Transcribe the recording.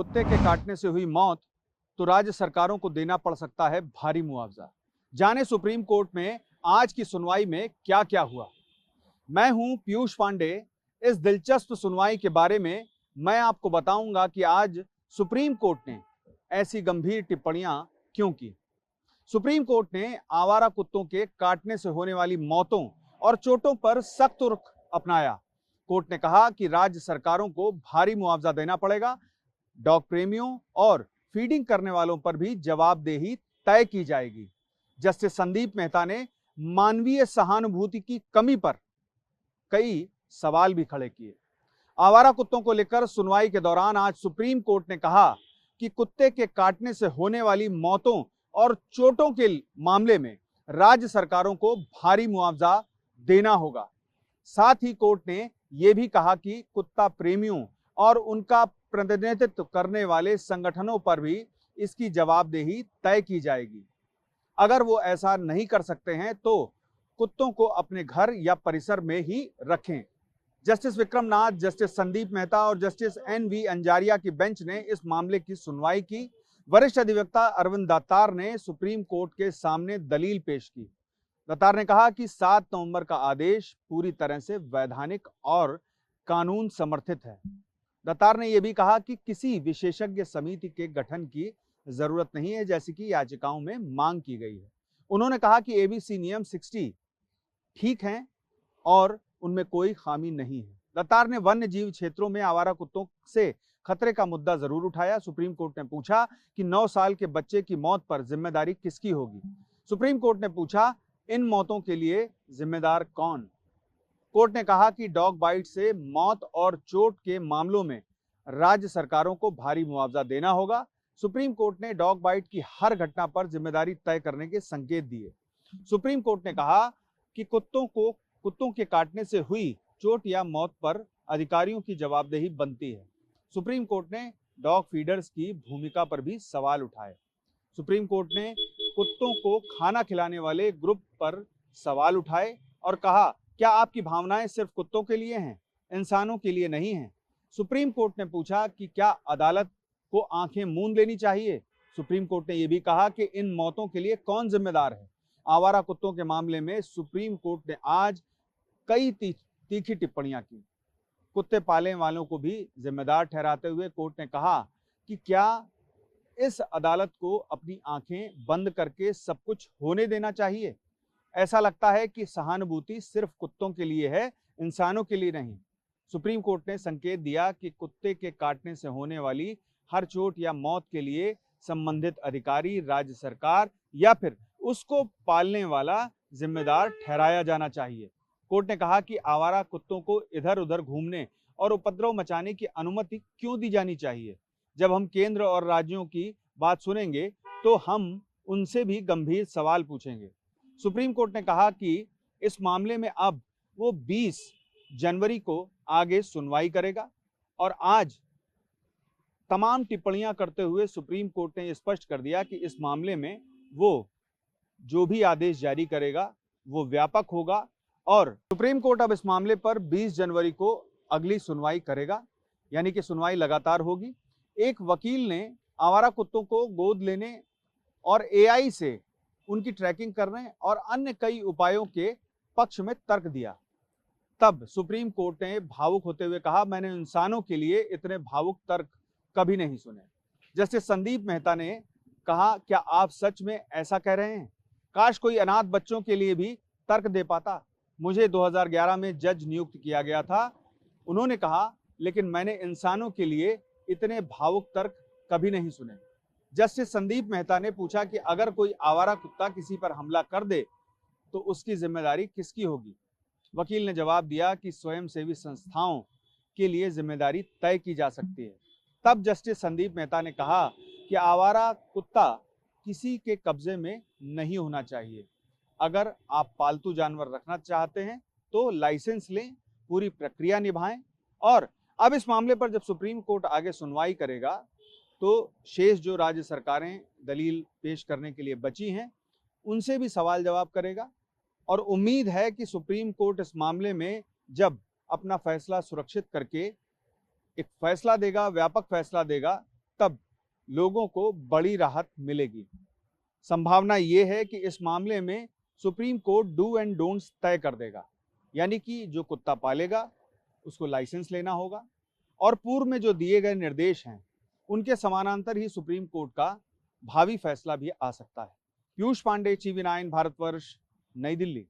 कुत्ते के काटने से हुई मौत तो राज्य सरकारों को देना पड़ सकता है भारी मुआवजा। जाने सुप्रीम कोर्ट में आज की सुनवाई में क्या क्या हुआ। मैं हूं पीयूष पांडे। इस दिलचस्प सुनवाई के बारे में मैं आपको बताऊंगा कि आज सुप्रीम कोर्ट ने ऐसी गंभीर टिप्पणियां क्यों की। सुप्रीम कोर्ट ने आवारा कुत्तों के काटने से होने वाली मौतों और चोटों पर सख्त रुख अपनाया। कोर्ट ने कहा कि राज्य सरकारों को भारी मुआवजा देना पड़ेगा। डॉग प्रेमियों और फीडिंग करने वालों पर भी जवाबदेही तय की जाएगी। जस्टिस संदीप मेहता ने मानवीय सहानुभूति की कमी पर कई सवाल भी खड़े किए। आवारा कुत्तों को लेकर सुनवाई के दौरान आज सुप्रीम कोर्ट ने कहा कि कुत्ते के काटने से होने वाली मौतों और चोटों के मामले में राज्य सरकारों को भारी मुआवजा देना होगा। साथ ही कोर्ट ने यह भी कहा कि कुत्ता प्रेमियों और उनका प्रतिनिधित्व करने वाले संगठनों पर भी इसकी जवाबदेही तय की जाएगी। अगर वो ऐसा नहीं कर सकते हैं तो कुत्तों को अपने घर या परिसर में ही रखें। जस्टिस विक्रम नाथ, जस्टिस संदीप मेहता और जस्टिस NV अंजारिया की बेंच ने इस मामले की सुनवाई की। वरिष्ठ अधिवक्ता अरविंद दातार ने सुप्रीम कोर्ट के सामने दलील पेश की। दातार ने कहा कि 7 नवंबर का आदेश पूरी तरह से वैधानिक और कानून समर्थित है। दातार ने यह भी कहा कि किसी विशेषज्ञ समिति के गठन की जरूरत नहीं है, जैसी कि याचिकाओं में मांग की गई है। उन्होंने कहा कि ABC नियम 60 ठीक हैं और उनमें कोई खामी नहीं है। दातार ने वन्य जीव क्षेत्रों में आवारा कुत्तों से खतरे का मुद्दा जरूर उठाया। सुप्रीम कोर्ट ने पूछा कि 9 साल के बच्चे की मौत पर जिम्मेदारी किसकी होगी। सुप्रीम कोर्ट ने पूछा, इन मौतों के लिए जिम्मेदार कौन। कोर्ट ने कहा कि डॉग बाइट से मौत और चोट के मामलों में राज्य सरकारों को भारी मुआवजा देना होगा। सुप्रीम कोर्ट ने डॉग बाइट की हर घटना पर जिम्मेदारी तय करने के संकेत दिए। सुप्रीम कोर्ट ने कहा कि कुत्तों के काटने से हुई चोट या मौत पर अधिकारियों की जवाबदेही बनती है। सुप्रीम कोर्ट ने डॉग फीडर्स की भूमिका पर भी सवाल उठाए। सुप्रीम कोर्ट ने कुत्तों को खाना खिलाने वाले ग्रुप पर सवाल उठाए और कहा, क्या आपकी भावनाएं सिर्फ कुत्तों के लिए हैं, इंसानों के लिए नहीं हैं। सुप्रीम कोर्ट ने पूछा कि क्या अदालत को आंखें मूंद लेनी चाहिए। सुप्रीम कोर्ट ने यह भी कहा कि इन मौतों के लिए कौन जिम्मेदार है। आवारा कुत्तों के मामले में सुप्रीम कोर्ट ने आज कई तीखी टिप्पणियां की। कुत्ते पालने वालों को भी जिम्मेदार ठहराते हुए कोर्ट ने कहा कि क्या इस अदालत को अपनी आंखें बंद करके सब कुछ होने देना चाहिए। ऐसा लगता है कि सहानुभूति सिर्फ कुत्तों के लिए है, इंसानों के लिए नहीं। सुप्रीम कोर्ट ने संकेत दिया कि कुत्ते के काटने से होने वाली हर चोट या मौत के लिए संबंधित अधिकारी, राज्य सरकार या फिर उसको पालने वाला जिम्मेदार ठहराया जाना चाहिए। कोर्ट ने कहा कि आवारा कुत्तों को इधर उधर घूमने और उपद्रव मचाने की अनुमति क्यों दी जानी चाहिए। जब हम केंद्र और राज्यों की बात सुनेंगे तो हम उनसे भी गंभीर सवाल पूछेंगे। सुप्रीम कोर्ट ने कहा कि इस मामले में अब वो 20 जनवरी को आगे सुनवाई करेगा और आज तमाम टिप्पणियां करते हुए सुप्रीम कोर्ट ने स्पष्ट कर दिया कि इस मामले में वो जो भी आदेश जारी करेगा वो व्यापक होगा और सुप्रीम कोर्ट अब इस मामले पर 20 जनवरी को अगली सुनवाई करेगा, यानी कि सुनवाई लगातार होगी। एक वकील ने आवारा कुत्तों को गोद लेने और AI से उनकी ट्रैकिंग करने और अन्य कई उपायों के पक्ष में तर्क दिया। तब सुप्रीम कोर्ट ने भावुक होते हुए कहा, मैंने इंसानों के लिए इतने भावुक तर्क कभी नहीं सुने। जस्टिस संदीप मेहता ने कहा, क्या आप सच में ऐसा कह रहे हैं? काश कोई अनाथ बच्चों के लिए भी तर्क दे पाता। मुझे 2011 में जज नियुक्त किया गया था। उन्होंने कहा, लेकिन मैंने इंसानों के लिए इतने भावुक तर्क कभी नहीं सुने। जस्टिस संदीप मेहता ने पूछा कि अगर कोई आवारा कुत्ता किसी पर हमला कर दे तो उसकी जिम्मेदारी किसकी होगी। वकील ने जवाब दिया कि स्वयंसेवी संस्थाओं के लिए जिम्मेदारी तय की जा सकती है। तब जस्टिस संदीप मेहता ने कहा कि आवारा कुत्ता किसी के कब्जे में नहीं होना चाहिए। अगर आप पालतू जानवर रखना चाहते हैं तो लाइसेंस लें, पूरी प्रक्रिया निभाएं। और अब इस मामले पर जब सुप्रीम कोर्ट आगे सुनवाई करेगा तो शेष जो राज्य सरकारें दलील पेश करने के लिए बची हैं उनसे भी सवाल जवाब करेगा और उम्मीद है कि सुप्रीम कोर्ट इस मामले में जब अपना फैसला सुरक्षित करके एक फैसला देगा, व्यापक फैसला देगा, तब लोगों को बड़ी राहत मिलेगी। संभावना ये है कि इस मामले में supreme court do and don'ts तय कर देगा, यानी कि जो कुत्ता पालेगा उसको लाइसेंस लेना होगा और पूर्व में जो दिए गए निर्देश हैं उनके समानांतर ही सुप्रीम कोर्ट का भावी फैसला भी आ सकता है। पीयूष पांडे, टीवी 9 भारतवर्ष, नई दिल्ली।